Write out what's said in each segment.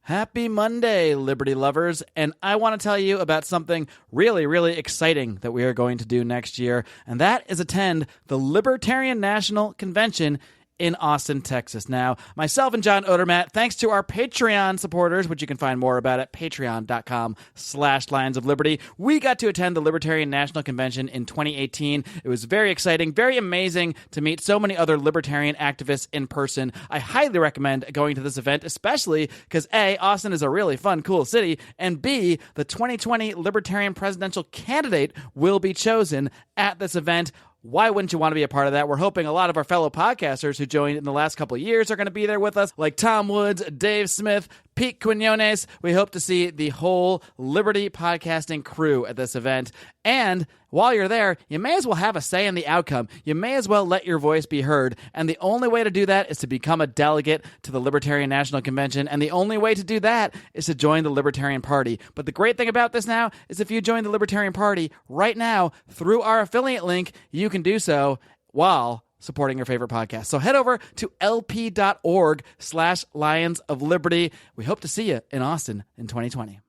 Happy Monday, Liberty lovers, and I want to tell you about something really, really exciting that we are going to do next year, and that is attend the Libertarian National Convention in Austin, Texas. Now, myself and John Odermatt, thanks to our Patreon supporters, which you can find more about at patreon.com/Lions of Liberty, we got to attend the Libertarian National Convention in 2018. It was very exciting, very amazing to meet so many other libertarian activists in person. I highly recommend going to this event, especially because A, Austin is a really fun, cool city, and B, the 2020 Libertarian presidential candidate will be chosen at this event. Why wouldn't you want to be a part of that? We're hoping a lot of our fellow podcasters who joined in the last couple of years are going to be there with us, like Tom Woods, Dave Smith, Pete Quinones. We hope to see the whole Liberty podcasting crew at this event. And while you're there, you may as well have a say in the outcome. You may as well let your voice be heard. And the only way to do that is to become a delegate to the Libertarian National Convention. And the only way to do that is to join the Libertarian Party. But the great thing about this now is if you join the Libertarian Party right now through our affiliate link, you can do so while supporting your favorite podcast. So head over to lp.org/Lions of Liberty. We hope to see you in Austin in 2020.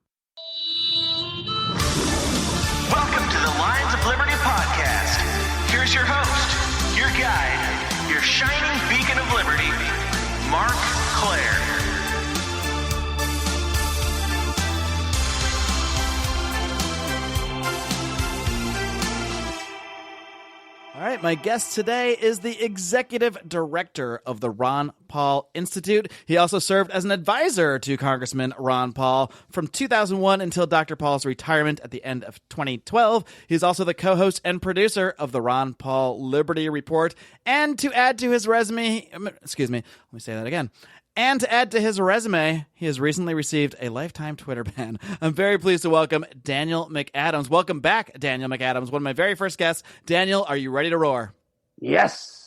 Welcome to the Lions of Liberty podcast. Here's your host, your guide, your shining beacon of liberty, Marc Clair. All right, my guest today is the executive director of the Ron Paul Institute. He also served as an advisor to Congressman Ron Paul from 2001 until Dr. Paul's retirement at the end of 2012. He's also the co-host and producer of the Ron Paul Liberty Report. And to add to his resume, And to add to his resume, he has recently received a lifetime Twitter ban. I'm very pleased to welcome Daniel McAdams. Welcome back, Daniel McAdams, one of my very first guests. Daniel, are you ready to roar? Yes.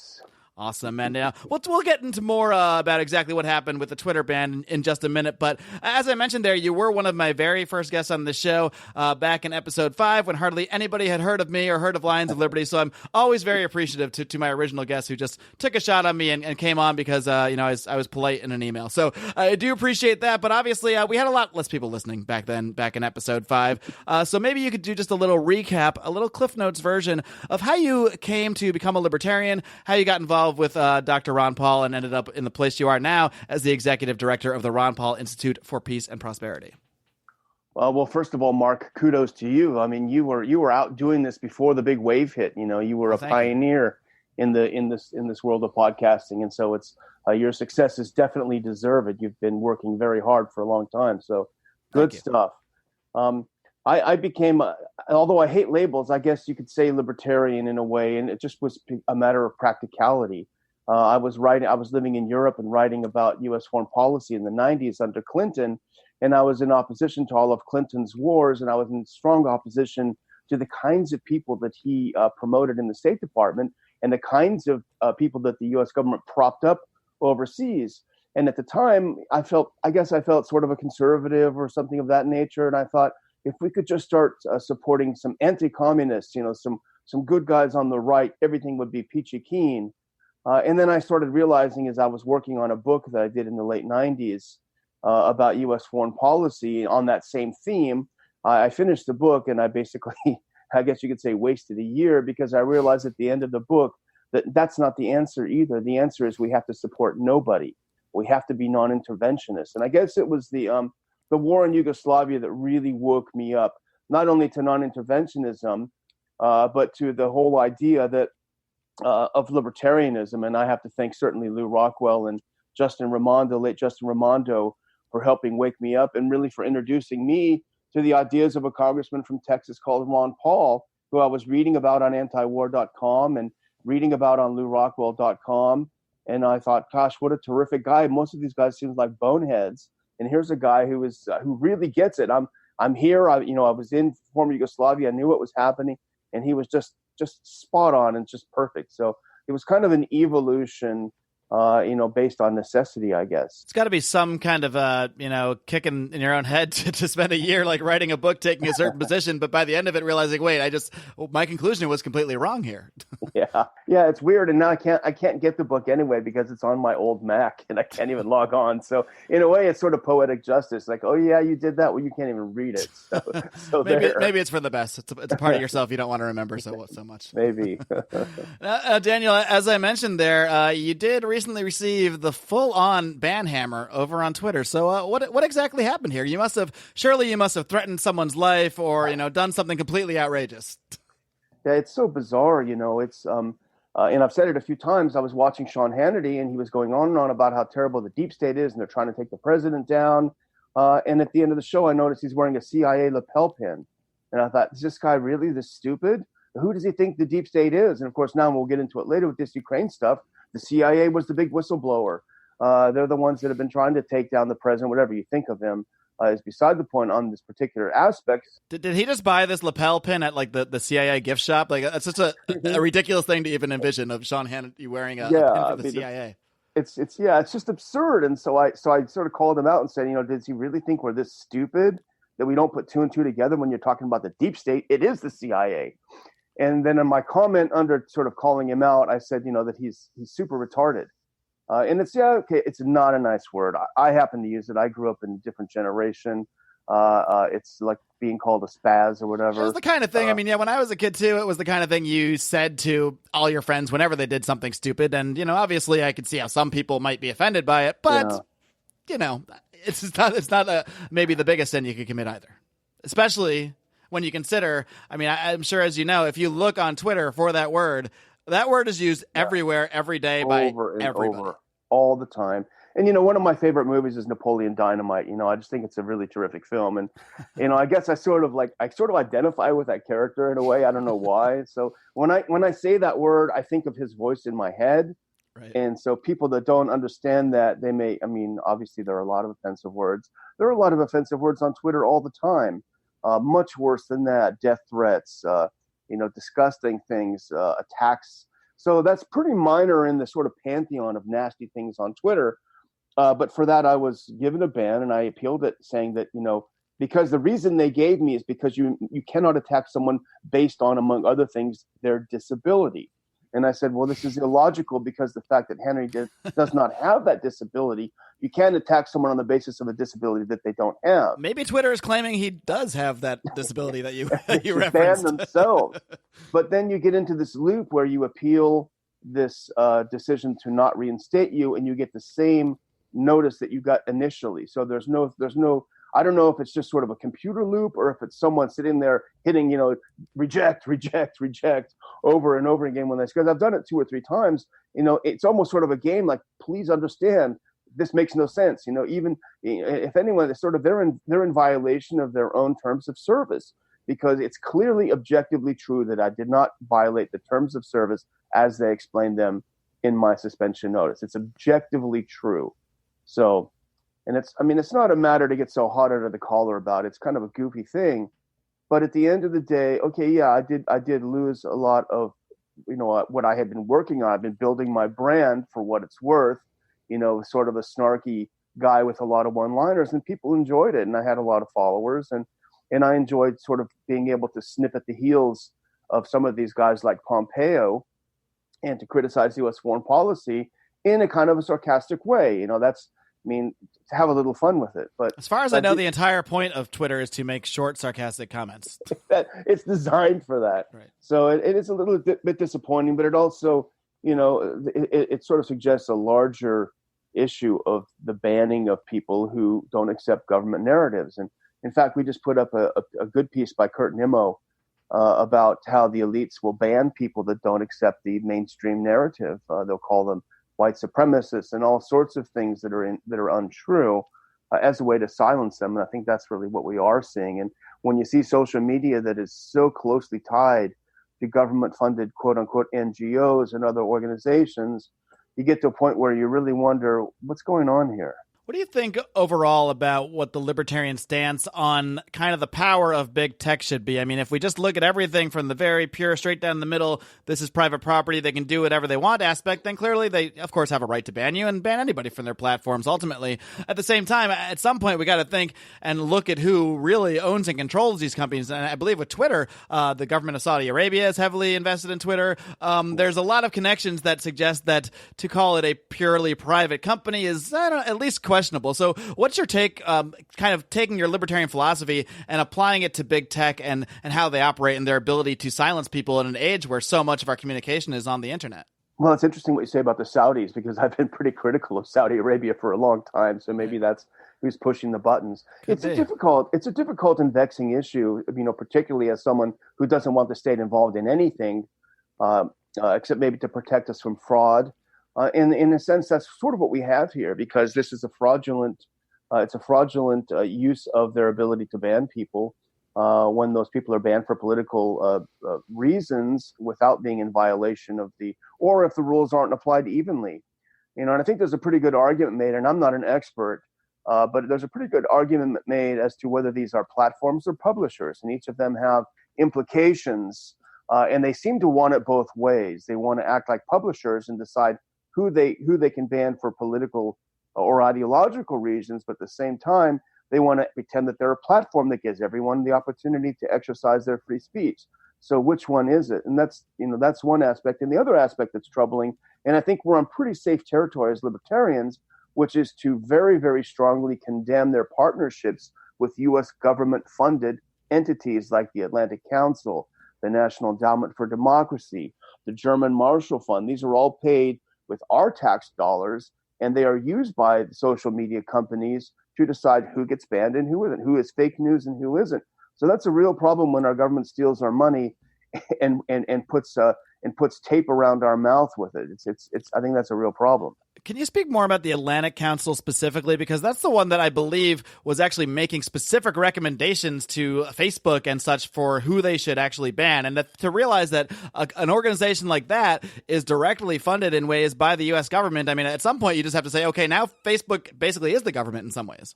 Awesome. And we'll get into more about exactly what happened with the Twitter ban in just a minute. But as I mentioned there, you were one of my very first guests on the show back in episode 5 when hardly anybody had heard of me or heard of Lions of Liberty. So I'm always very appreciative to my original guest who just took a shot on me and came on because, I was polite in an email. So I do appreciate that. But obviously, we had a lot less people listening back in episode 5. So maybe you could do just a little recap, a little Cliff Notes version of how you came to become a libertarian, how you got involved with Dr. Ron Paul and ended up in the place you are now as the executive director of the Ron Paul Institute for Peace and Prosperity. Well, first of all, Mark, kudos to you. I mean, you were out doing this before the big wave hit. You were a pioneer in this world of podcasting, and so it's your success is definitely deserved. You've been working very hard for a long time, so good stuff. I became, although I hate labels, I guess you could say libertarian in a way, and it just was a matter of practicality. I was living in Europe and writing about U.S. foreign policy in the 90s under Clinton, and I was in opposition to all of Clinton's wars, and I was in strong opposition to the kinds of people that he promoted in the State Department and the kinds of people that the U.S. government propped up overseas. And at the time, I felt sort of a conservative or something of that nature, and I thought, if we could just start supporting some anti-communists, some good guys on the right, everything would be peachy keen. And then I started realizing as I was working on a book that I did in the late 90s about U.S. foreign policy on that same theme, I finished the book and I basically, I guess you could say, wasted a year because I realized at the end of the book that that's not the answer either. The answer is we have to support nobody. We have to be non-interventionists. And I guess it was the war in Yugoslavia that really woke me up, not only to non-interventionism, but to the whole idea that of libertarianism. And I have to thank certainly Lou Rockwell and late Justin Raimondo, for helping wake me up and really for introducing me to the ideas of a congressman from Texas called Ron Paul, who I was reading about on antiwar.com and reading about on lourockwell.com. And I thought, gosh, what a terrific guy. Most of these guys seem like boneheads. And here's a guy who really gets it. I'm here. I was in former Yugoslavia. I knew what was happening, and he was just spot on and just perfect. So it was kind of an evolution based on necessity, I guess. It's got to be some kind of, kicking in your own head to spend a year like writing a book, taking a certain position, but by the end of it, realizing, wait, my conclusion was completely wrong here. Yeah, it's weird, and now I can't get the book anyway because it's on my old Mac and I can't even log on. So in a way, it's sort of poetic justice. Like, oh yeah, you did that. Well, you can't even read it. So maybe it's for the best. It's a part of yourself you don't want to remember so much. Maybe. Daniel, as I mentioned there, you did recently receive the full-on ban hammer over on Twitter. So what exactly happened here? You must have threatened someone's life or done something completely outrageous. Yeah, it's so bizarre. It's and I've said it a few times. I was watching Sean Hannity, and he was going on and on about how terrible the deep state is, and they're trying to take the president down. And at the end of the show, I noticed he's wearing a CIA lapel pin, and I thought, is this guy really this stupid? Who does he think the deep state is? And of course, now we'll get into it later with this Ukraine stuff. The CIA was the big whistleblower. They're the ones that have been trying to take down the president. Whatever you think of him is beside the point on this particular aspect. Did he just buy this lapel pin at like the CIA gift shop? Like that's such a ridiculous thing to even envision of Sean Hannity wearing a pin for the CIA. It's just absurd. And so I sort of called him out and said, does he really think we're this stupid that we don't put two and two together when you're talking about the deep state? It is the CIA. And then in my comment under sort of calling him out, I said, that he's super retarded. And it's not a nice word. I happen to use it. I grew up in a different generation. It's like being called a spaz or whatever. It was the kind of thing. When I was a kid too, it was the kind of thing you said to all your friends whenever they did something stupid. And, obviously I could see how some people might be offended by it, but it's not maybe the biggest sin you could commit either, especially when you consider, I'm sure, as you know, if you look on Twitter for that word is used everywhere, every day by everybody. Over, all the time. And, one of my favorite movies is Napoleon Dynamite. I just think it's a really terrific film. And, I guess I sort of identify with that character in a way. I don't know why. So when I say that word, I think of his voice in my head. Right. And so people that don't understand that, they may, obviously there are a lot of offensive words. There are a lot of offensive words on Twitter all the time. Much worse than that, death threats, disgusting things, attacks. So that's pretty minor in the sort of pantheon of nasty things on Twitter. But for that, I was given a ban, and I appealed it, saying that, because the reason they gave me is because you cannot attack someone based on, among other things, their disability. And I said, well, this is illogical because the fact that Henry does not have that disability, you can't attack someone on the basis of a disability that they don't have. Maybe Twitter is claiming he does have that disability that you referenced. Ban themselves. But then you get into this loop where you appeal this decision to not reinstate you, and you get the same notice that you got initially. So there's no. I don't know if it's just sort of a computer loop or if it's someone sitting there hitting, reject over and over again because I've done it 2 or 3 times. It's almost sort of a game. Like, please understand, this makes no sense. Even if anyone is sort of they're in violation of their own terms of service, because it's clearly objectively true that I did not violate the terms of service as they explained them in my suspension notice. It's objectively true. So. And it's not a matter to get so hot under the collar about. It's kind of a goofy thing, but at the end of the day, okay, yeah, I did lose a lot of, what I had been working on. I've been building my brand for what it's worth, sort of a snarky guy with a lot of one-liners, and people enjoyed it, and I had a lot of followers, and I enjoyed sort of being able to snip at the heels of some of these guys like Pompeo, and to criticize U.S. foreign policy in a kind of a sarcastic way. To have a little fun with it. But as far as I know, the entire point of Twitter is to make short, sarcastic comments. It's designed for that. Right. So it is a little bit disappointing, but it also, it sort of suggests a larger issue of the banning of people who don't accept government narratives. And in fact, we just put up a good piece by Kurt Nimmo about how the elites will ban people that don't accept the mainstream narrative. They'll call them white supremacists and all sorts of things that are untrue as a way to silence them. And I think that's really what we are seeing. And when you see social media that is so closely tied to government-funded, quote-unquote, NGOs and other organizations, you get to a point where you really wonder what's going on here. What do you think overall about what the libertarian stance on kind of the power of big tech should be? I mean, if we just look at everything from the very pure, straight down the middle, this is private property, they can do whatever they want aspect, then clearly they, of course, have a right to ban you and ban anybody from their platforms, ultimately. At the same time, at some point, we got to think and look at who really owns and controls these companies. And I believe with Twitter, the government of Saudi Arabia is heavily invested in Twitter. There's a lot of connections that suggest that to call it a purely private company is at least questionable. So what's your take, kind of taking your libertarian philosophy and applying it to big tech and how they operate and their ability to silence people in an age where so much of our communication is on the internet? Well, it's interesting what you say about the Saudis, because I've been pretty critical of Saudi Arabia for a long time. So maybe that's who's pushing the buttons. It's a difficult and vexing issue, particularly as someone who doesn't want the state involved in anything, except maybe to protect us from fraud. In a sense, that's sort of what we have here, because this is a fraudulent use of their ability to ban people when those people are banned for political reasons without being in violation of or if the rules aren't applied evenly. And I think there's a pretty good argument made, and I'm not an expert, but there's a pretty good argument made as to whether these are platforms or publishers, and each of them have implications, and they seem to want it both ways. They want to act like publishers and decide who they can ban for political or ideological reasons, but at the same time, they want to pretend that they're a platform that gives everyone the opportunity to exercise their free speech. So which one is it? And that's one aspect. And the other aspect that's troubling, and I think we're on pretty safe territory as libertarians, which is to very, very strongly condemn their partnerships with U.S. government-funded entities like the Atlantic Council, the National Endowment for Democracy, the German Marshall Fund. These are all paid with our tax dollars, and they are used by the social media companies to decide who gets banned and who isn't, who is fake news and who isn't. So that's a real problem when our government steals our money and puts tape around our mouth with it. It's I think that's a real problem. Can you speak more about the Atlantic Council specifically? Because that's the one that I believe was actually making specific recommendations to Facebook and such for who they should actually ban. And to realize that an organization like that is directly funded in ways by the U.S. government, I mean, at some point you just have to say, okay, now Facebook basically is the government in some ways.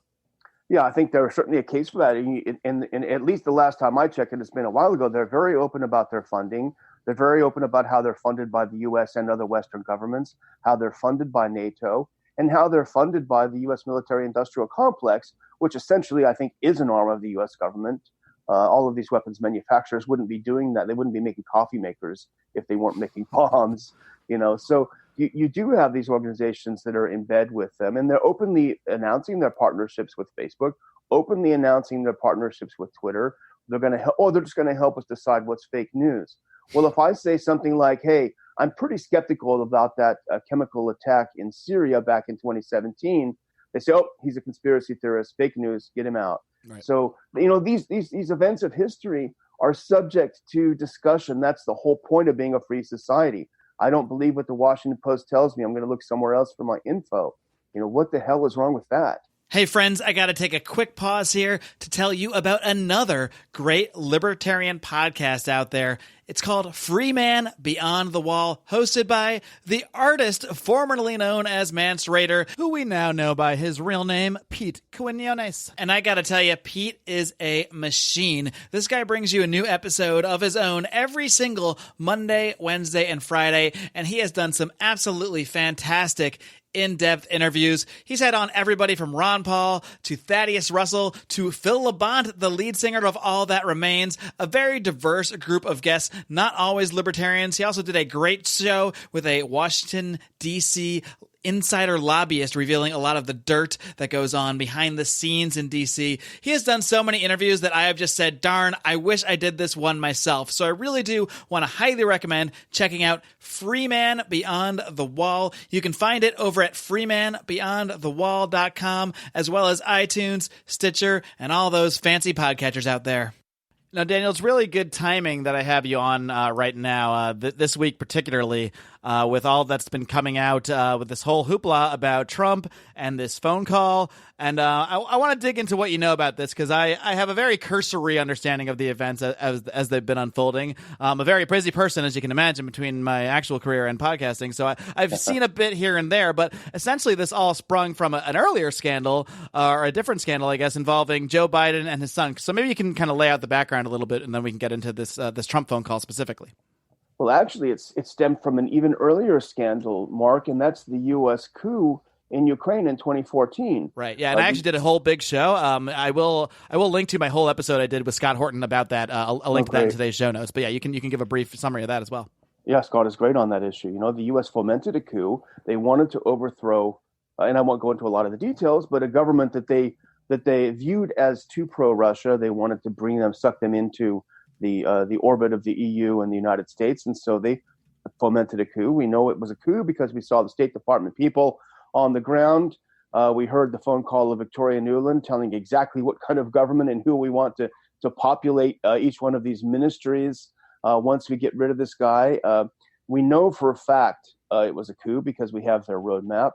Yeah, I think there's certainly a case for that. And at least the last time I checked, and it's been a while ago, they're very open about their funding. They're very open about how they're funded by the U.S. and other Western governments, how they're funded by NATO, and how they're funded by the U.S. military-industrial complex, which essentially I think is an arm of the U.S. government. All of these weapons manufacturers wouldn't be doing that. They wouldn't be making coffee makers if they weren't making bombs. So you do have these organizations that are in bed with them, and they're openly announcing their partnerships with Facebook, openly announcing their partnerships with Twitter. They're going to they're just going to help us decide what's fake news. Well, if I say something like, hey, I'm pretty skeptical about that chemical attack in Syria back in 2017, they say, oh, he's a conspiracy theorist, fake news, get him out. Right. So, these events of history are subject to discussion. That's the whole point of being a free society. I don't believe what the Washington Post tells me. I'm going to look somewhere else for my info. What the hell is wrong with that? Hey friends, I got to take a quick pause here to tell you about another great libertarian podcast out there. It's called Free Man Beyond the Wall, hosted by the artist formerly known as Mance Rayder, who we now know by his real name, Pete Quinones. And I gotta tell you, Pete is a machine. This guy brings you a new episode of his own every single Monday, Wednesday, and Friday, and he has done some absolutely fantastic in-depth interviews. He's had on everybody from Ron Paul to Thaddeus Russell to Phil Labonte, the lead singer of All That Remains, a very diverse group of guests, not always libertarians. He also did a great show with a Washington, D.C. insider lobbyist revealing a lot of the dirt that goes on behind the scenes in DC. He has done so many interviews that I have just said, darn, I wish I did this one myself. So I really do want to highly recommend checking out Free Man Beyond the Wall. You can find it over at freemanbeyondthewall.com, as well as iTunes, Stitcher, and all those fancy podcatchers out there. Now, Daniel, it's really good timing that I have you on right now. This week particularly, with all that's been coming out with this whole hoopla about Trump and this phone call. And I want to dig into what you know about this, because I have a very cursory understanding of the events as they've been unfolding. I'm a very busy person, as you can imagine, between my actual career and podcasting. So I've seen a bit here and there. But essentially, this all sprung from an earlier scandal, or a different scandal, I guess, involving Joe Biden and his son. So maybe you can kind of lay out the background a little bit, and then we can get into this Trump phone call specifically. Well, actually, it stemmed from an even earlier scandal, Mark, and that's the U.S. coup in Ukraine in 2014. Right. Yeah. And I actually did a whole big show. I will link to my whole episode I did with Scott Horton about that. I'll link to that in today's show notes. But yeah, you can give a brief summary of that as well. Yeah, Scott is great on that issue. You know, the U.S. fomented a coup. They wanted to overthrow, and I won't go into a lot of the details, but a government that they viewed as too pro-Russia. They wanted to suck them into the orbit of the EU and the United States. And so they fomented a coup. We know it was a coup because we saw the State Department people on the ground. We heard the phone call of Victoria Nuland telling exactly what kind of government and who we want to populate each one of these ministries once we get rid of this guy. We know for a fact it was a coup because we have their roadmap.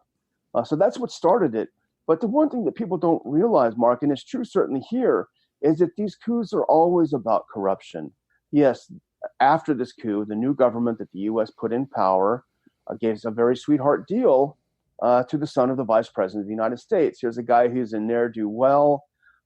So that's what started it. But the one thing that people don't realize, Mark, and it's true certainly here, is that these coups are always about corruption. Yes, after this coup, the new government that the U.S. put in power gave us a very sweetheart deal to the son of the vice president of the United States. Here's a guy who's a ne'er-do-well.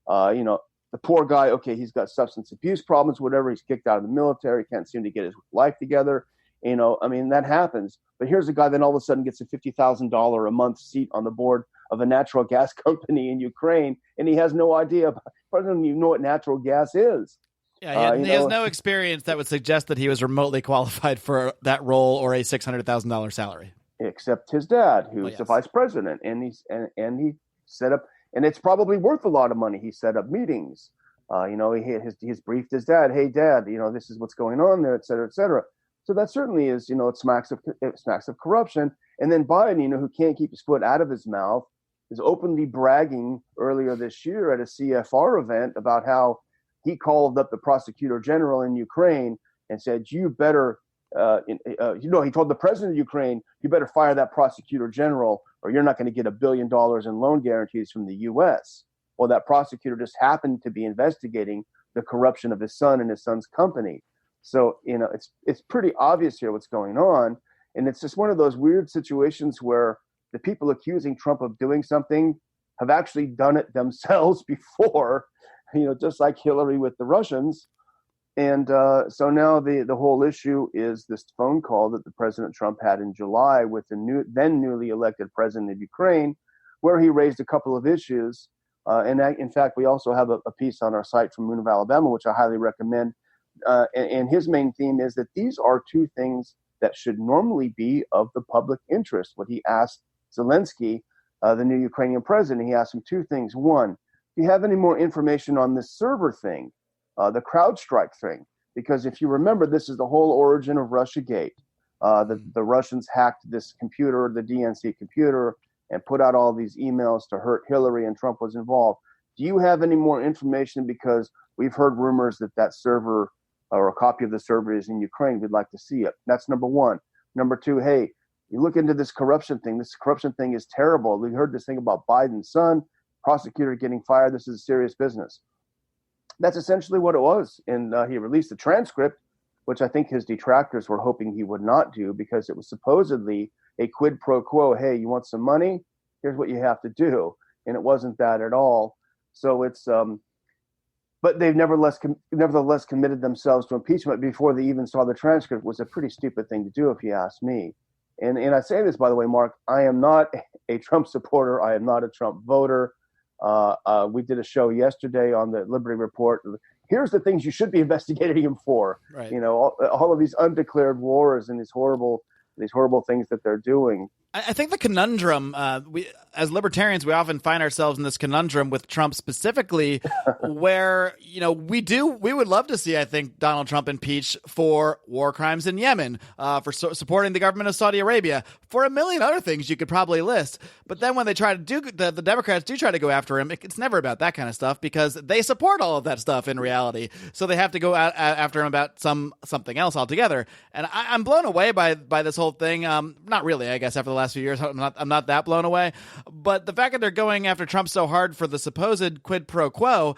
The poor guy, okay, he's got substance abuse problems, whatever. He's kicked out of the military, can't seem to get his life together. That happens. But here's a guy that all of a sudden gets a $50,000 a month seat on the board of a natural gas company in Ukraine, and he has no idea. He doesn't even know what natural gas is. Yeah, he has no experience that would suggest that he was remotely qualified for that role or a $600,000 salary. Except his dad, who's the vice president, and he set up, and it's probably worth a lot of money. He set up meetings. He's briefed his dad. Hey, Dad, this is what's going on there, et cetera, et cetera. So that certainly is, it smacks of corruption. And then Biden, who can't keep his foot out of his mouth, is openly bragging earlier this year at a CFR event about how he called up the prosecutor general in Ukraine and said, you better, he told the president of Ukraine, you better fire that prosecutor general or you're not going to get $1 billion in loan guarantees from the U.S. Well, that prosecutor just happened to be investigating the corruption of his son and his son's company. So, it's pretty obvious here what's going on. And it's just one of those weird situations where the people accusing Trump of doing something have actually done it themselves before, just like Hillary with the Russians. And so now the whole issue is this phone call that the President Trump had in July with the then newly elected president of Ukraine, where he raised a couple of issues. In fact, we also have a piece on our site from Moon of Alabama, which I highly recommend. And his main theme is that these are two things that should normally be of the public interest. What he asked Zelensky, the new Ukrainian president, he asked him two things. One, do you have any more information on this server thing, the CrowdStrike thing? Because if you remember, this is the whole origin of Russiagate. The Russians hacked this computer, the DNC computer, and put out all these emails to hurt Hillary, and Trump was involved. Do you have any more information? Because we've heard rumors that server or a copy of the server is in Ukraine. We'd like to see it. That's number one. Number two, hey, you look into this corruption thing. This corruption thing is terrible. We heard this thing about Biden's son, prosecutor getting fired. This is serious business. That's essentially what it was. And he released a transcript, which I think his detractors were hoping he would not do because it was supposedly a quid pro quo. Hey, you want some money? Here's what you have to do. And it wasn't that at all. So it's but they've nevertheless committed themselves to impeachment before they even saw the transcript. Was a pretty stupid thing to do, if you ask me. And I say this, by the way, Mark, I am not a Trump supporter. I am not a Trump voter. We did a show yesterday on the Liberty Report. Here's the things you should be investigating him for. Right. All of these undeclared wars and these horrible things that they're doing. I think the conundrum, as libertarians, we often find ourselves in this conundrum with Trump specifically, where, we would love to see, I think, Donald Trump impeached for war crimes in Yemen, for supporting the government of Saudi Arabia, for a million other things you could probably list. But then when they try to the Democrats do try to go after him, it's never about that kind of stuff because they support all of that stuff in reality. So they have to go after him about something else altogether. And I'm blown away by this whole thing. Not really, I guess, after the last few years. I'm not that blown away. But the fact that they're going after Trump so hard for the supposed quid pro quo,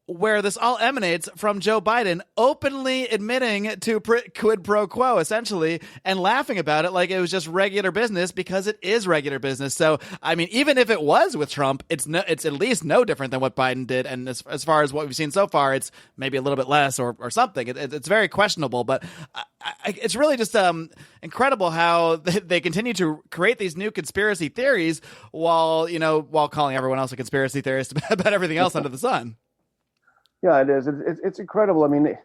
where this all emanates from Joe Biden openly admitting to quid pro quo, essentially, and laughing about it like it was just regular business because it is regular business. So, I mean, even if it was with Trump, it's at least no different than what Biden did. And as far as what we've seen so far, it's maybe a little bit less or something. It's very questionable, but it's really just incredible how they continue to create these new conspiracy theories while calling everyone else a conspiracy theorist about everything else under the sun. Yeah, it is. It's incredible. I mean,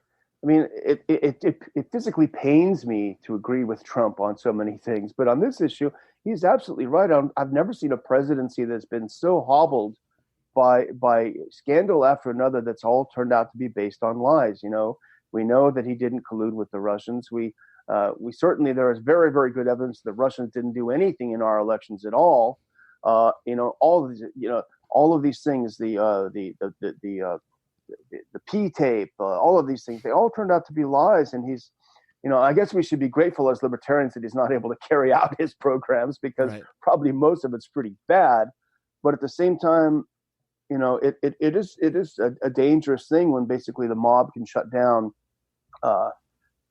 it physically pains me to agree with Trump on so many things, but on this issue, he's absolutely right. I've never seen a presidency that's been so hobbled by scandal after another that's all turned out to be based on lies. We know that he didn't collude with the Russians. We certainly, there is very, very good evidence that Russians didn't do anything in our elections at all. All of these things, the P tape, all of these things, they all turned out to be lies. And he's, I guess we should be grateful as libertarians that he's not able to carry out his programs because probably most of it's pretty bad. But at the same time, it is a dangerous thing when basically the mob can shut down,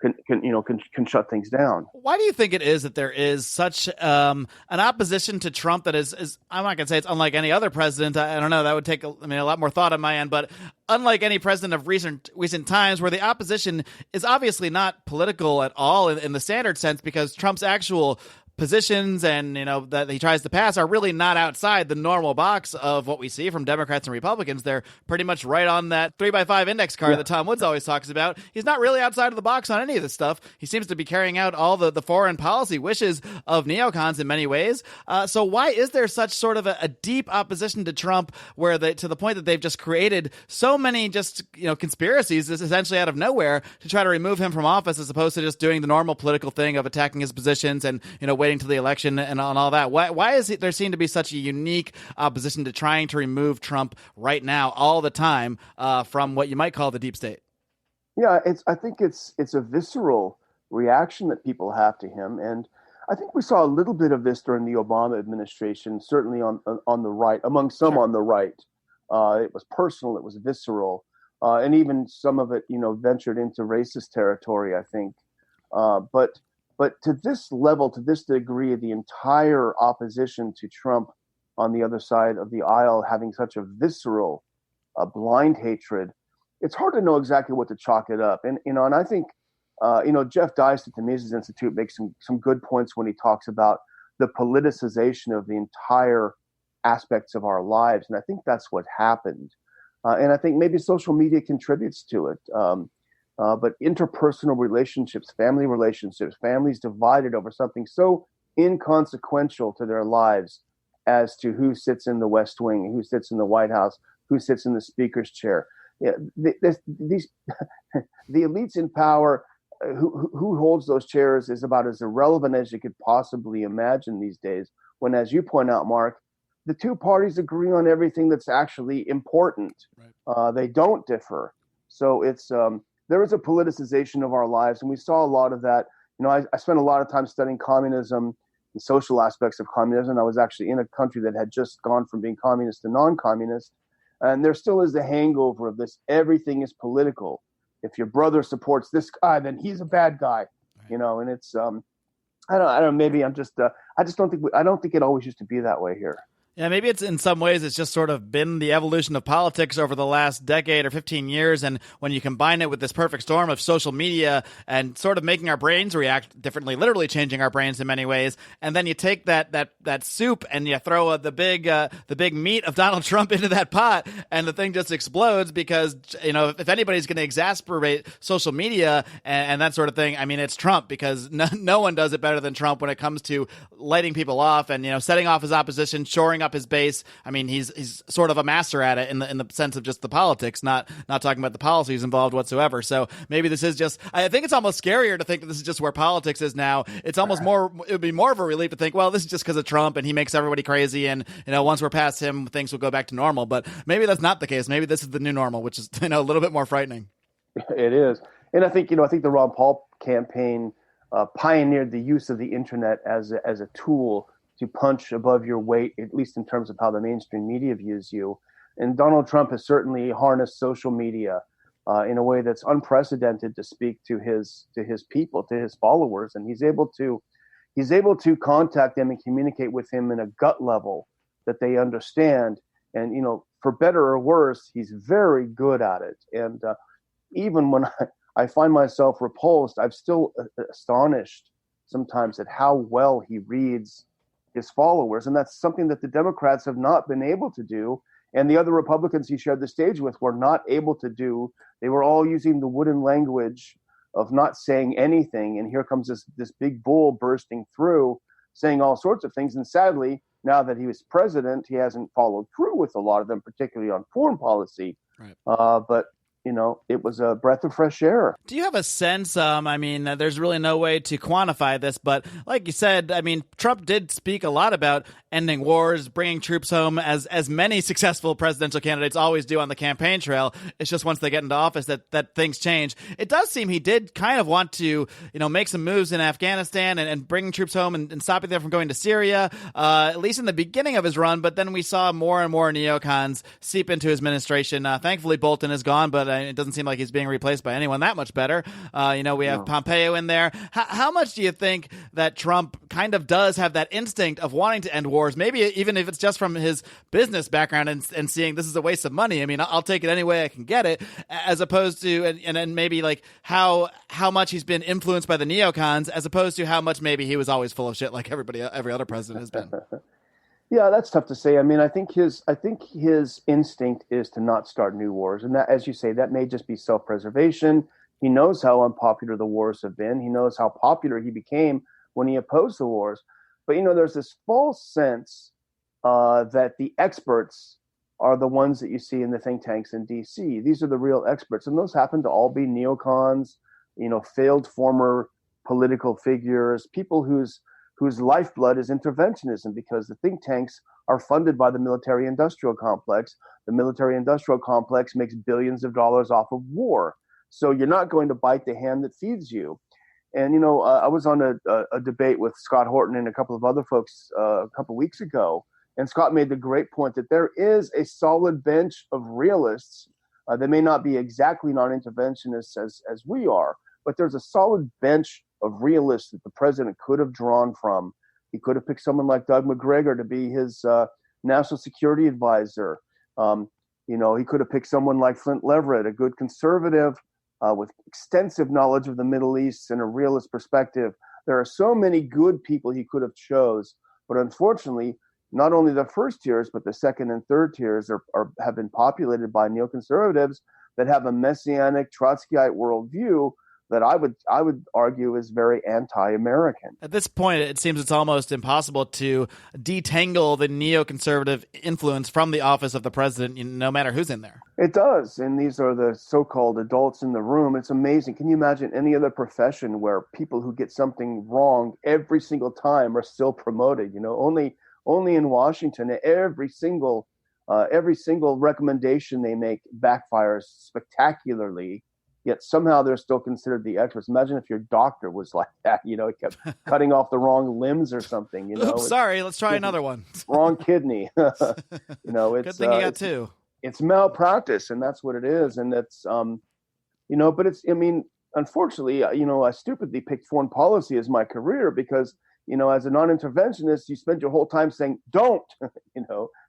can shut things down. Why do you think it is that there is such an opposition to Trump that is I'm not going to say it's unlike any other president. I don't know. That would take a lot more thought on my end. But unlike any president of recent times where the opposition is obviously not political at all in the standard sense because Trump's actual positions and that he tries to pass are really not outside the normal box of what we see from Democrats and Republicans. They're pretty much right on that 3x5 index card that Tom Woods always talks about. He's not really outside of the box on any of this stuff. He seems to be carrying out all the foreign policy wishes of neocons in many ways. So why is there such sort of a deep opposition to Trump where to the point that they've just created so many conspiracies essentially out of nowhere to try to remove him from office as opposed to just doing the normal political thing of attacking his positions and waiting to the election and on all that? Why is there seem to be such a unique opposition to trying to remove Trump right now all the time from what you might call the deep state? Yeah, I think it's a visceral reaction that people have to him, and I think we saw a little bit of this during the Obama administration, certainly on the right, among some on the right. It was personal, it was visceral, and even some of it, ventured into racist territory, I think. But to this level, to this degree, the entire opposition to Trump on the other side of the aisle having such a visceral, blind hatred, it's hard to know exactly what to chalk it up. And I think, Jeff Deist at the Mises Institute makes some good points when he talks about the politicization of the entire aspects of our lives. And I think that's what happened. And I think maybe social media contributes to it. But interpersonal relationships, families divided over something so inconsequential to their lives as to who sits in the West Wing, who sits in the White House, who sits in the speaker's chair. Yeah, the elites in power, who holds those chairs, is about as irrelevant as you could possibly imagine these days. When, as you point out, Mark, the two parties agree on everything that's actually important. Right. They don't differ. So it's there is a politicization of our lives, and we saw a lot of that. I spent a lot of time studying communism, the social aspects of communism. I was actually in a country that had just gone from being communist to non-communist, and there still is the hangover of this. Everything is political. If your brother supports this guy, then he's a bad guy, and it's I don't know. Maybe I'm just I don't think it always used to be that way here. Yeah, maybe it's in some ways it's just sort of been the evolution of politics over the last decade or 15 years. And when you combine it with this perfect storm of social media and sort of making our brains react differently, literally changing our brains in many ways, and then you take that soup and you throw the big meat of Donald Trump into that pot, and the thing just explodes because, if anybody's going to exasperate social media and that sort of thing, I mean, it's Trump, because no one does it better than Trump when it comes to lighting people off and, setting off his opposition, shoring up his base. I mean, he's sort of a master at it in the sense of just the politics, not talking about the policies involved whatsoever. So maybe this is just, I think it's almost scarier to think that this is just where politics is now. It's almost it would be more of a relief to think, well, this is just because of Trump and he makes everybody crazy, and once we're past him, things will go back to normal. But maybe that's not the case. Maybe this is the new normal, which is a little bit more frightening. It is. And I think the Ron Paul campaign pioneered the use of the internet as a tool to punch above your weight, at least in terms of how the mainstream media views you. And Donald Trump has certainly harnessed social media in a way that's unprecedented to speak to his people, to his followers, and he's able to contact them and communicate with him in a gut level that they understand. And for better or worse, he's very good at it. And even when I find myself repulsed, I'm still astonished sometimes at how well he reads his followers. And that's something that the Democrats have not been able to do. And the other Republicans he shared the stage with were not able to do. They were all using the wooden language of not saying anything. And here comes this big bull bursting through, saying all sorts of things. And sadly, now that he was president, he hasn't followed through with a lot of them, particularly on foreign policy. Right. But it was a breath of fresh air. Do you have a sense, there's really no way to quantify this, but like you said, Trump did speak a lot about ending wars, bringing troops home, as many successful presidential candidates always do on the campaign trail. It's just once they get into office that things change. It does seem he did kind of want to, make some moves in Afghanistan and bring troops home and stopping them from going to Syria, at least in the beginning of his run, but then we saw more and more neocons seep into his administration. Thankfully, Bolton is gone, but it doesn't seem like he's being replaced by anyone that much better. We have Pompeo in there. How much do you think that Trump kind of does have that instinct of wanting to end wars? Maybe even if it's just from his business background and seeing this is a waste of money. I'll take it any way I can get it, as opposed to, and then maybe like how much he's been influenced by the neocons, as opposed to how much maybe he was always full of shit like every other president has been. Yeah, that's tough to say. I think his instinct is to not start new wars, and that, as you say, that may just be self-preservation. He knows how unpopular the wars have been. He knows how popular he became when he opposed the wars. But there's this false sense that the experts are the ones that you see in the think tanks in D.C. These are the real experts, and those happen to all be neocons, failed former political figures, people whose lifeblood is interventionism, because the think tanks are funded by the military-industrial complex. The military-industrial complex makes billions of dollars off of war. So you're not going to bite the hand that feeds you. And, I was on a debate with Scott Horton and a couple of other folks a couple of weeks ago, and Scott made the great point that there is a solid bench of realists that may not be exactly non-interventionists as we are, but there's a solid bench of realists that the president could have drawn from. He could have picked someone like Doug McGregor to be his national security advisor. He could have picked someone like Flint Leverett, a good conservative with extensive knowledge of the Middle East and a realist perspective. There are so many good people he could have chose, but unfortunately, not only the first tiers, but the second and third tiers have been populated by neoconservatives that have a messianic Trotskyite worldview that I would argue is very anti-American. At this point, it seems it's almost impossible to detangle the neoconservative influence from the office of the president, no matter who's in there. It does, and these are the so-called adults in the room. It's amazing. Can you imagine any other profession where people who get something wrong every single time are still promoted? Only in Washington, every single recommendation they make backfires spectacularly. Yet somehow they're still considered the experts. Imagine if your doctor was like that, it kept cutting off the wrong limbs or something. Oops, sorry, let's try another one. Wrong kidney. It's good thing you got two. It's malpractice, and that's what it is. And that's, but it's, unfortunately, I stupidly picked foreign policy as my career because as a non-interventionist, you spend your whole time saying, don't,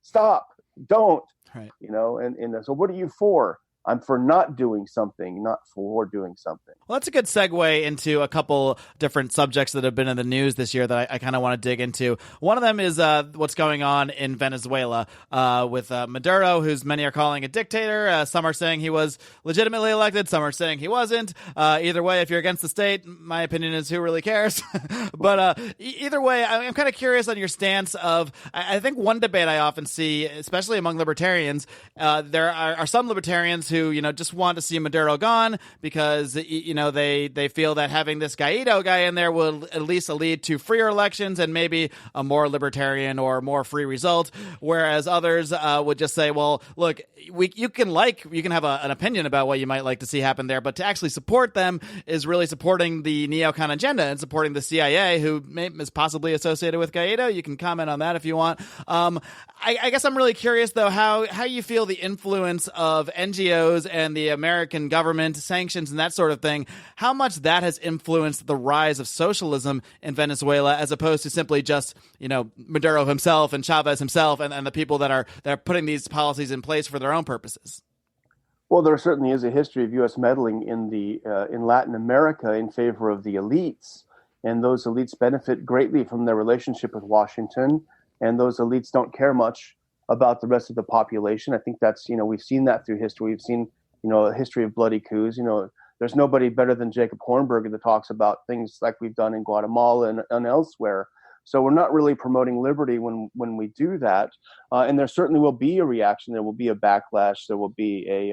stop, don't, right. And so what are you for? I'm for not doing something, not for doing something. Well, that's a good segue into a couple different subjects that have been in the news this year that I kind of want to dig into. One of them is what's going on in Venezuela with Maduro, who's many are calling a dictator. Some are saying he was legitimately elected. Some are saying he wasn't. Either way, if you're against the state, my opinion is who really cares? But either way, I'm kind of curious on your stance of, I think one debate I often see, especially among libertarians, there are some libertarians who, just want to see Maduro gone because, they feel that having this Guaido guy in there will at least lead to freer elections and maybe a more libertarian or more free result. Whereas others would just say, well, look, you can have an opinion about what you might like to see happen there, but to actually support them is really supporting the neocon agenda and supporting the CIA, who is possibly associated with Guaido. You can comment on that if you want. I guess I'm really curious, though, how you feel the influence of NGOs and the American government, sanctions and that sort of thing, how much that has influenced the rise of socialism in Venezuela, as opposed to simply just, Maduro himself and Chavez himself and the people that are putting these policies in place for their own purposes. Well, there certainly is a history of U.S. meddling in Latin America in favor of the elites, and those elites benefit greatly from their relationship with Washington, and those elites don't care much about the rest of the population. I think that's, we've seen that through history. We've seen, a history of bloody coups. There's nobody better than Jacob Hornberger that talks about things like we've done in Guatemala and elsewhere. So we're not really promoting liberty when we do that. And there certainly will be a reaction. There will be a backlash. There will be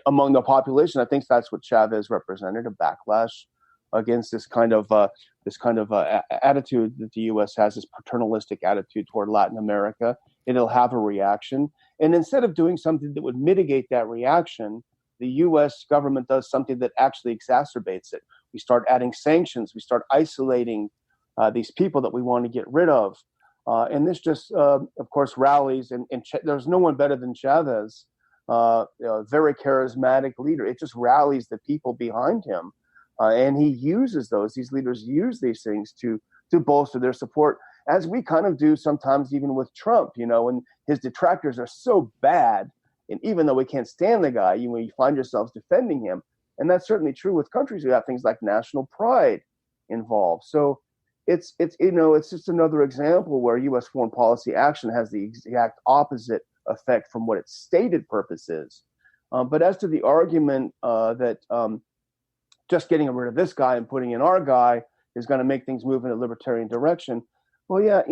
among the population. I think that's what Chavez represented, a backlash against this kind of attitude that the U.S. has, this paternalistic attitude toward Latin America. It'll have a reaction. And instead of doing something that would mitigate that reaction, the U.S. government does something that actually exacerbates it. We start adding sanctions. We start isolating these people that we want to get rid of. And this just, of course, rallies. And there's no one better than Chavez, a very charismatic leader. It just rallies the people behind him. And he uses these leaders use these things to bolster their support, as we kind of do sometimes even with Trump, and his detractors are so bad. And even though we can't stand the guy, you find yourselves defending him. And that's certainly true with countries who have things like national pride involved. So it's just another example where U.S. foreign policy action has the exact opposite effect from what its stated purpose is. But as to the argument that just getting rid of this guy and putting in our guy is going to make things move in a libertarian direction. Well, yeah,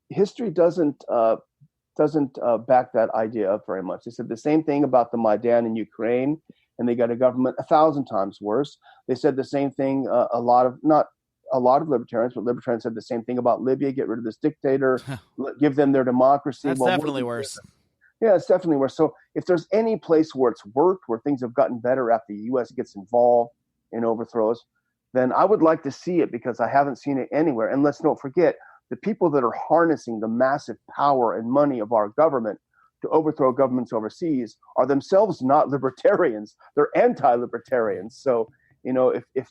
history doesn't back that idea up very much. They said the same thing about the Maidan in Ukraine, and they got a government 1,000 times worse. They said the same thing. Not a lot of libertarians, but libertarians said the same thing about Libya. Get rid of this dictator, give them their democracy. That's definitely worse. Yeah, it's definitely worse. So if there's any place where it's worked, where things have gotten better after the U.S. gets involved in overthrows, then I would like to see it, because I haven't seen it anywhere. And let's not forget, the people that are harnessing the massive power and money of our government to overthrow governments overseas are themselves not libertarians. They're anti-libertarians. So, if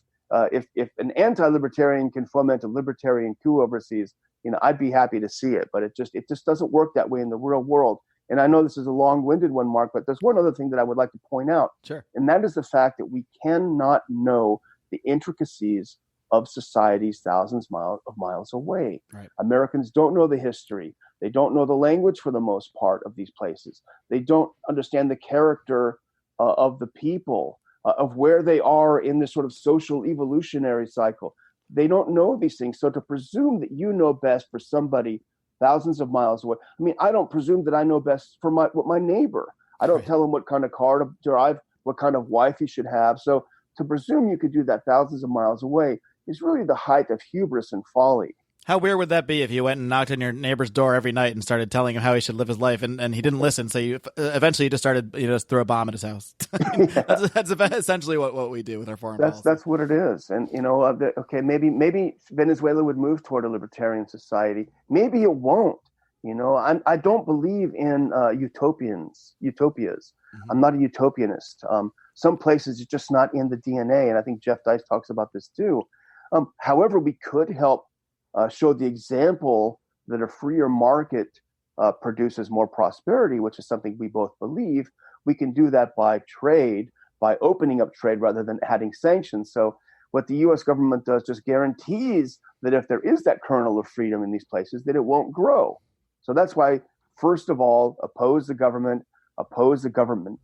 an anti-libertarian can foment a libertarian coup overseas, I'd be happy to see it. But it just doesn't work that way in the real world. And I know this is a long-winded one, Mark, but there's one other thing that I would like to point out. Sure. And that is the fact that we cannot know the intricacies of societies thousands of miles away. Right. Americans don't know the history. They don't know the language for the most part of these places. They don't understand the character of the people, of where they are in this sort of social evolutionary cycle. They don't know these things. So to presume that you know best for somebody thousands of miles away. I mean, I don't presume that I know best for my neighbor. I don't tell him what kind of car to drive, what kind of wife he should have. So to presume you could do that thousands of miles away is really the height of hubris and folly. How weird would that be if you went and knocked on your neighbor's door every night and started telling him how he should live his life, and he didn't listen? So you eventually just started, just threw a bomb at his house. That's essentially what we do with our foreign policy. That's what it is. And okay, maybe Venezuela would move toward a libertarian society. Maybe it won't. I don't believe in utopias. Mm-hmm. I'm not a utopianist. Some places it's just not in the DNA, and I think Jeff Dice talks about this too. However, we could help show the example that a freer market produces more prosperity, which is something we both believe. We can do that by trade, by opening up trade rather than adding sanctions. So what the U.S. government does just guarantees that if there is that kernel of freedom in these places, that it won't grow. So that's why, first of all, oppose the government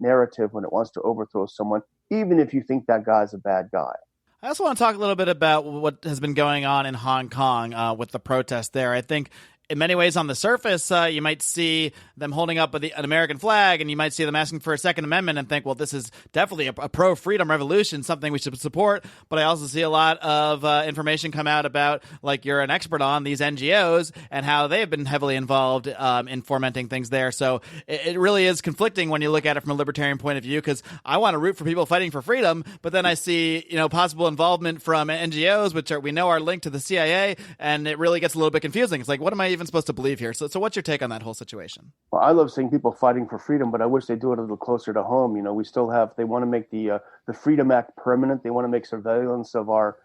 narrative when it wants to overthrow someone, even if you think that guy's a bad guy. I also want to talk a little bit about what has been going on in Hong Kong with the protest there. I think in many ways on the surface, you might see them holding up an American flag, and you might see them asking for a Second Amendment and think, well, this is definitely a pro-freedom revolution, something we should support. But I also see a lot of information come out about, like you're an expert on, these NGOs and how they've been heavily involved in fomenting things there. So it really is conflicting when you look at it from a libertarian point of view, because I want to root for people fighting for freedom, but then I see possible involvement from NGOs, which we know are linked to the CIA, and it really gets a little bit confusing. It's like, what am I even supposed to believe here? So what's your take on that whole situation? Well, I love seeing people fighting for freedom, but I wish they do it a little closer to home. We still have, they want to make the Freedom Act permanent. They want to make surveillance of our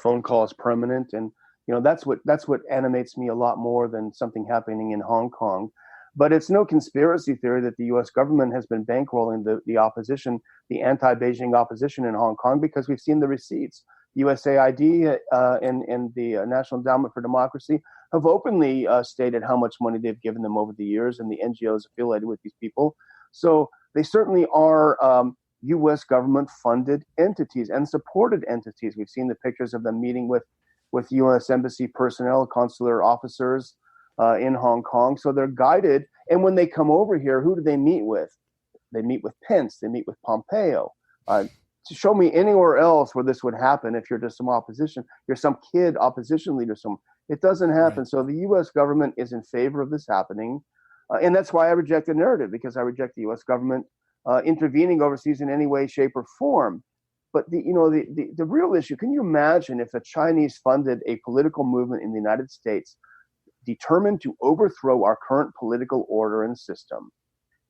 phone calls permanent. And, that's what animates me a lot more than something happening in Hong Kong. But it's no conspiracy theory that the U.S. government has been bankrolling the opposition, the anti-Beijing opposition in Hong Kong, because we've seen the receipts. USAID and the National Endowment for Democracy have openly stated how much money they've given them over the years, and the NGOs affiliated with these people. So they certainly are U.S. government-funded entities and supported entities. We've seen the pictures of them meeting with U.S. Embassy personnel, consular officers in Hong Kong. So they're guided. And when they come over here, who do they meet with? They meet with Pence. They meet with Pompeo. To show me anywhere else where this would happen if you're just some opposition, you're some kid opposition leader, it doesn't happen. Right. So the U.S. government is in favor of this happening. And that's why I reject the narrative, because I reject the U.S. government intervening overseas in any way, shape, or form. But the real issue, can you imagine if the Chinese funded a political movement in the United States determined to overthrow our current political order and system,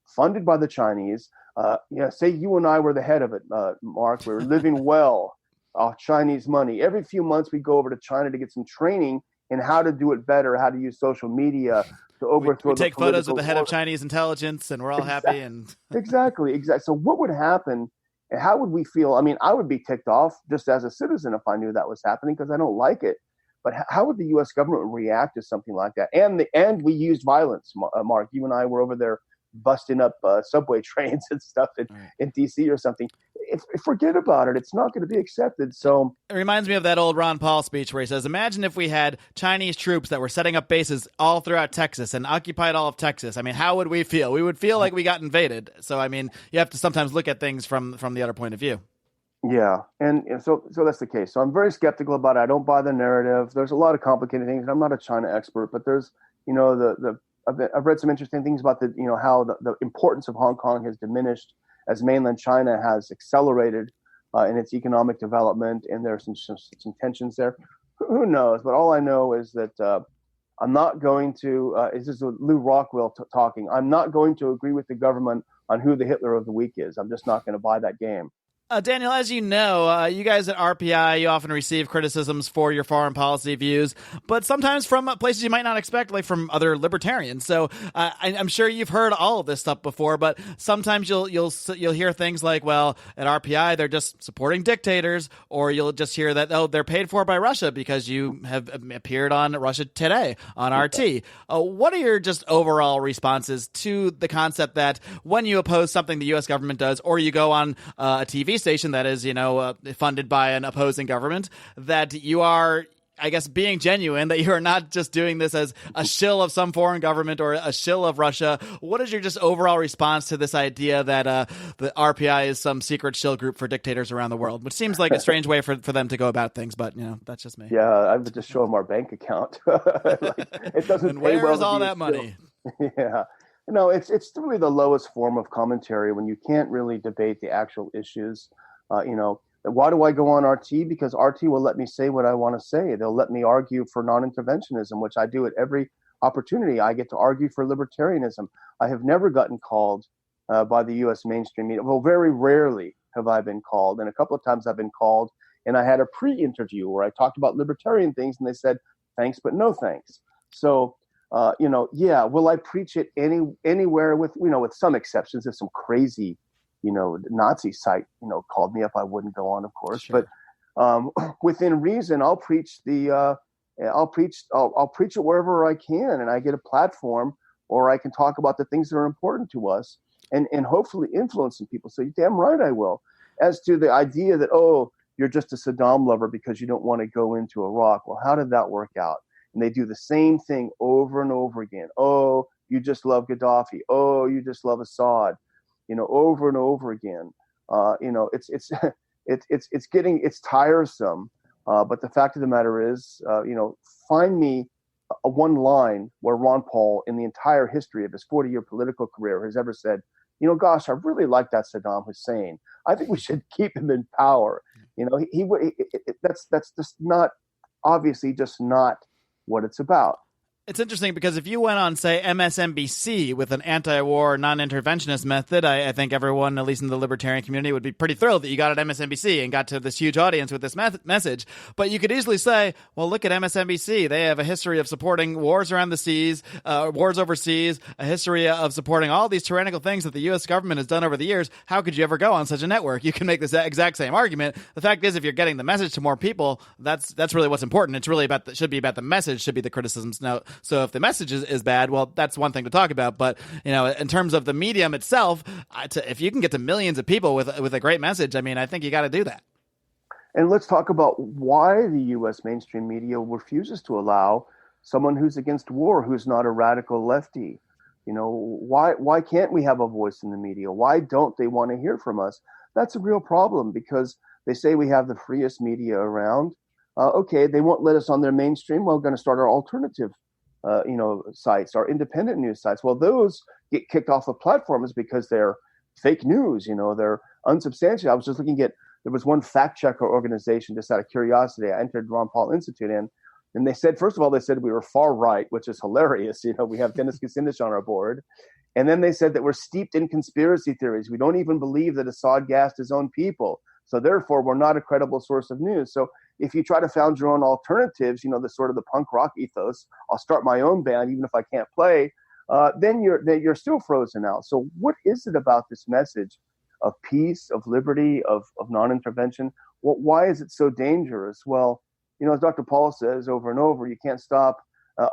funded by the Chinese? Say you and I were the head of it, Mark. We were living well off Chinese money. Every few months we go over to China to get some training in how to do it better, how to use social media to overthrow. We take photos with the head of Chinese intelligence, and we're all happy. And exactly. So what would happen? And how would we feel? I mean, I would be ticked off just as a citizen if I knew that was happening, because I don't like it. But how would the U.S. government react to something like that? And we used violence, Mark. You and I were over there busting up subway trains and stuff in D.C. or something. Forget about it. It's not going to be accepted. So it reminds me of that old Ron Paul speech where he says, imagine if we had Chinese troops that were setting up bases all throughout Texas and occupied all of Texas. I mean, how would we feel? We would feel like we got invaded. So, I mean, you have to sometimes look at things from the other point of view. Yeah. And so that's the case. So I'm very skeptical about it. I don't buy the narrative. There's a lot of complicated things. And I'm not a China expert, but there's, I've read some interesting things about how the importance of Hong Kong has diminished as mainland China has accelerated in its economic development, and there are some tensions there. Who knows? But all I know is that I'm not going to. This is Lou Rockwell talking. I'm not going to agree with the government on who the Hitler of the week is. I'm just not going to buy that game. Daniel, as you know, you guys at RPI, you often receive criticisms for your foreign policy views, but sometimes from places you might not expect, like from other libertarians. So I'm sure you've heard all of this stuff before, but sometimes you'll hear things like, well, at RPI, they're just supporting dictators, or you'll just hear that, oh, they're paid for by Russia because you have appeared on Russia Today on RT. What are your just overall responses to the concept that when you oppose something the U.S. government does, or you go on a TV station that is, funded by an opposing government, that you are, I guess, being genuine, that you are not just doing this as a shill of some foreign government or a shill of Russia? What is your just overall response to this idea that the RPI is some secret shill group for dictators around the world, which seems like a strange way for them to go about things, but, that's just me. Yeah, I would just show them our bank account. It doesn't and pay where well is all that money? Yeah. No, it's really the lowest form of commentary when you can't really debate the actual issues. Why do I go on RT? Because RT will let me say what I want to say. They'll let me argue for non-interventionism, which I do at every opportunity. I get to argue for libertarianism. I have never gotten called by the U.S. mainstream media. Well, very rarely have I been called, and a couple of times I've been called And I had a pre-interview where I talked about libertarian things, and they said, thanks, but no thanks. So, will I preach it anywhere with some exceptions? If some crazy, Nazi site, called me up, I wouldn't go on, of course. Sure. But within reason, I'll preach I'll preach it wherever I can, and I get a platform, or I can talk about the things that are important to us, and hopefully influencing people. So you're damn right I will. As to the idea that, you're just a Saddam lover because you don't want to go into Iraq. Well, how did that work out? And they do the same thing over and over again. Oh, you just love Gaddafi. Oh, you just love Assad. Over and over again. It's tiresome. But the fact of the matter is, find me one line where Ron Paul, in the entire history of his 40-year political career, has ever said, gosh, I really like that Saddam Hussein. I think we should keep him in power. That's just not, obviously just not what it's about. It's interesting because if you went on, say, MSNBC with an anti-war, non-interventionist method, I think everyone, at least in the libertarian community, would be pretty thrilled that you got at MSNBC and got to this huge audience with this message. But you could easily say, well, look at MSNBC. They have a history of supporting wars around the seas, wars overseas, a history of supporting all these tyrannical things that the U.S. government has done over the years. How could you ever go on such a network? You can make this exact same argument. The fact is, if you're getting the message to more people, that's really what's important. It's really should be about the message, should be the criticisms. Now, so if the message is bad, well, that's one thing to talk about. But, in terms of the medium itself, if you can get to millions of people with a great message, I think you got to do that. And let's talk about why the U.S. mainstream media refuses to allow someone who's against war, who's not a radical lefty. Why can't we have a voice in the media? Why don't they want to hear from us? That's a real problem, because they say we have the freest media around. Okay, they won't let us on their mainstream. Well, we're going to start our alternative sites, our independent news sites. Well, those get kicked off of platforms because they're fake news, they're unsubstantiated. I was just looking at, there was one fact checker organization, just out of curiosity, I entered Ron Paul Institute in, and they said, first of all, they said we were far right, which is hilarious. We have Dennis Kucinich on our board. And then they said that we're steeped in conspiracy theories. We don't even believe that Assad gassed his own people. So therefore, we're not a credible source of news. So if you try to found your own alternatives, the sort of the punk rock ethos, I'll start my own band, even if I can't play, then you're still frozen out. So what is it about this message of peace, of liberty, of non-intervention? Why is it so dangerous? Well, as Dr. Paul says over and over, you can't stop,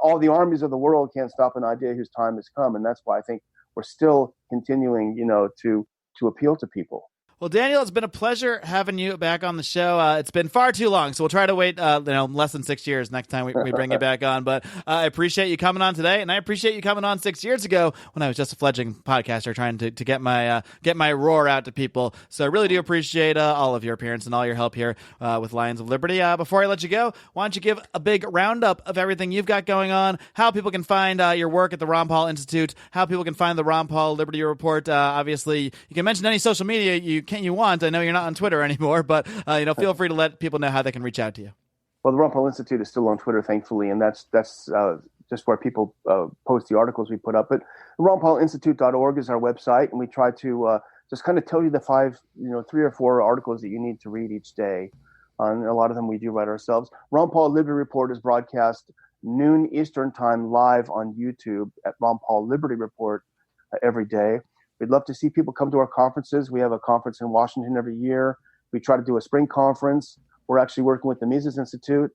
all the armies of the world can't stop an idea whose time has come. And that's why I think we're still continuing, to appeal to people. Well, Daniel, it's been a pleasure having you back on the show. It's been far too long, so we'll try to wait less than 6 years next time we bring you back on. But I appreciate you coming on today, and I appreciate you coming on 6 years ago when I was just a fledgling podcaster trying to get my roar out to people. So I really do appreciate all of your appearance and all your help here with Lions of Liberty. Before I let you go, why don't you give a big roundup of everything you've got going on, how people can find your work at the Ron Paul Institute, how people can find the Ron Paul Liberty Report. Obviously, you can mention any social media you want. I know you're not on Twitter anymore, but feel free to let people know how they can reach out to you. Well, the Ron Paul Institute is still on Twitter, thankfully, and that's just where people post the articles we put up. But ronpaulinstitute.org is our website, and we try to just kind of tell you the 3 or 4 articles that you need to read each day. And a lot of them we do write ourselves. Ron Paul Liberty Report is broadcast noon Eastern time live on YouTube at Ron Paul Liberty Report every day. We'd love to see people come to our conferences. We have a conference in Washington every year. We try to do a spring conference. We're actually working with the Mises Institute,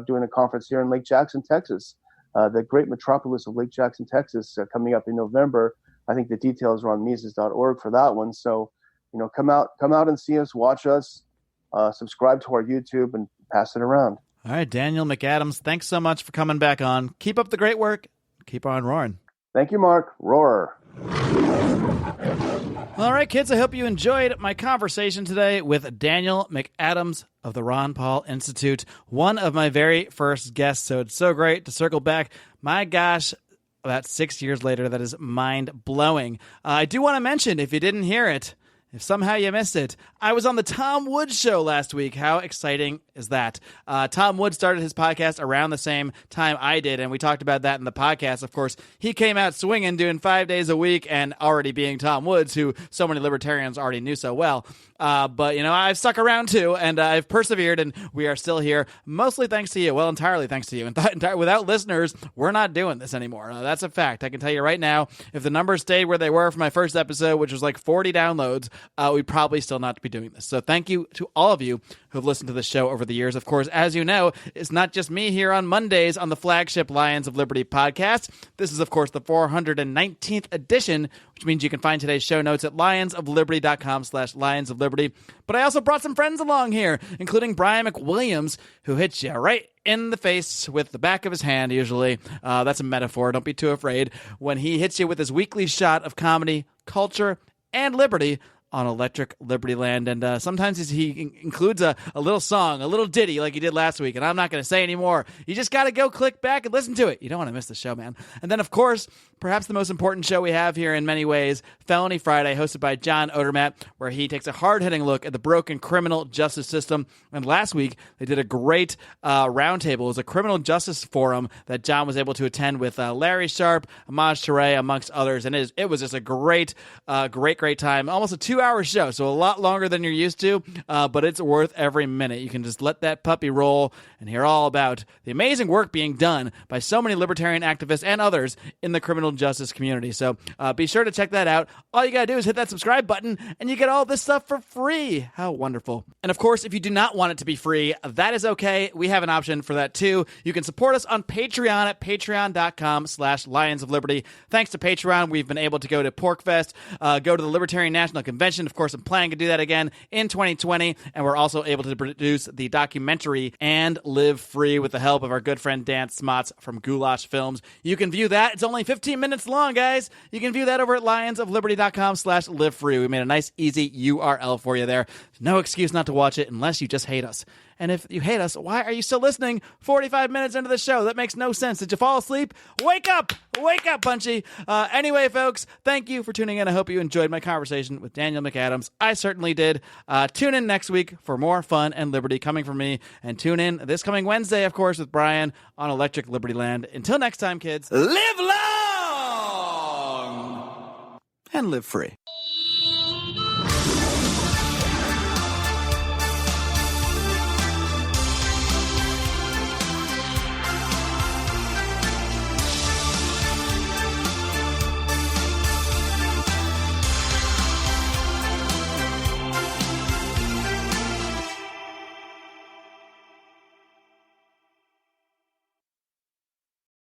doing a conference here in Lake Jackson, Texas, the great metropolis of Lake Jackson, Texas, coming up in November. I think the details are on Mises.org for that one. So, come out and see us, watch us, subscribe to our YouTube, and pass it around. All right, Daniel McAdams, thanks so much for coming back on. Keep up the great work. Keep on roaring. Thank you, Mark. Roar. All right, kids, I hope you enjoyed my conversation today with Daniel McAdams of the Ron Paul Institute, one of my very first guests. So it's so great to circle back. My gosh, about 6 years later, that is mind-blowing. I do want to mention, if you didn't hear it, if somehow you missed it, I was on the Tom Woods Show last week. How exciting is that. Tom Wood started his podcast around the same time I did, and we talked about that in the podcast. Of course, he came out swinging, doing 5 days a week, and already being Tom Woods, who so many libertarians already knew so well. But, I've stuck around too, and I've persevered, and we are still here, mostly thanks to you. Well, entirely thanks to you. And without listeners, we're not doing this anymore. That's a fact. I can tell you right now, if the numbers stayed where they were for my first episode, which was like 40 downloads, we'd probably still not be doing this. So thank you to all of you who have listened to the show over the years. Of course, as you know, it's not just me here on Mondays on the flagship Lions of Liberty podcast. This is, of course, the 419th edition, which means you can find today's show notes at lionsofliberty.com/Lions of Liberty. But I also brought some friends along here, including Brian McWilliams, who hits you right in the face with the back of his hand, usually. That's a metaphor. Don't be too afraid. When he hits you with his weekly shot of comedy, culture, and liberty on Electric Liberty Land. And sometimes he includes a little song, a little ditty like he did last week. And I'm not going to say any more. You just got to go click back and listen to it. You don't want to miss the show, man. And then, of course, perhaps the most important show we have here in many ways, Felony Friday, hosted by John Odermatt, where he takes a hard-hitting look at the broken criminal justice system. And last week, they did a great roundtable. It was a criminal justice forum that John was able to attend with Larry Sharp, Amaj Toure, amongst others. And it was just a great time. Almost a 2-hour show, so a lot longer than you're used to, but it's worth every minute. You can just let that puppy roll and hear all about the amazing work being done by so many libertarian activists and others in the criminal justice community. So be sure to check that out. All you gotta do is hit that subscribe button and you get all this stuff for free. How wonderful. And of course, if you do not want it to be free, that is okay. We have an option for that too. You can support us on Patreon at patreon.com/Lions of Liberty. Thanks to Patreon, we've been able to go to PorkFest, go to the Libertarian National Convention. Of course, I'm planning to do that again in 2020, and we're also able to produce the documentary And Live Free with the help of our good friend Dan Smots from Goulash Films. You can view that. It's only 15 minutes long, guys. You can view that over at lionsofliberty.com/live free. We made a nice, easy URL for you there. No excuse not to watch it unless you just hate us. And if you hate us, why are you still listening 45 minutes into the show? That makes no sense. Did you fall asleep? Wake up! Wake up, Punchy! Anyway, folks, thank you for tuning in. I hope you enjoyed my conversation with Daniel McAdams. I certainly did. Tune in next week for more fun and liberty coming from me. And tune in this coming Wednesday, of course, with Brian on Electric Liberty Land. Until next time, kids, live long and live free.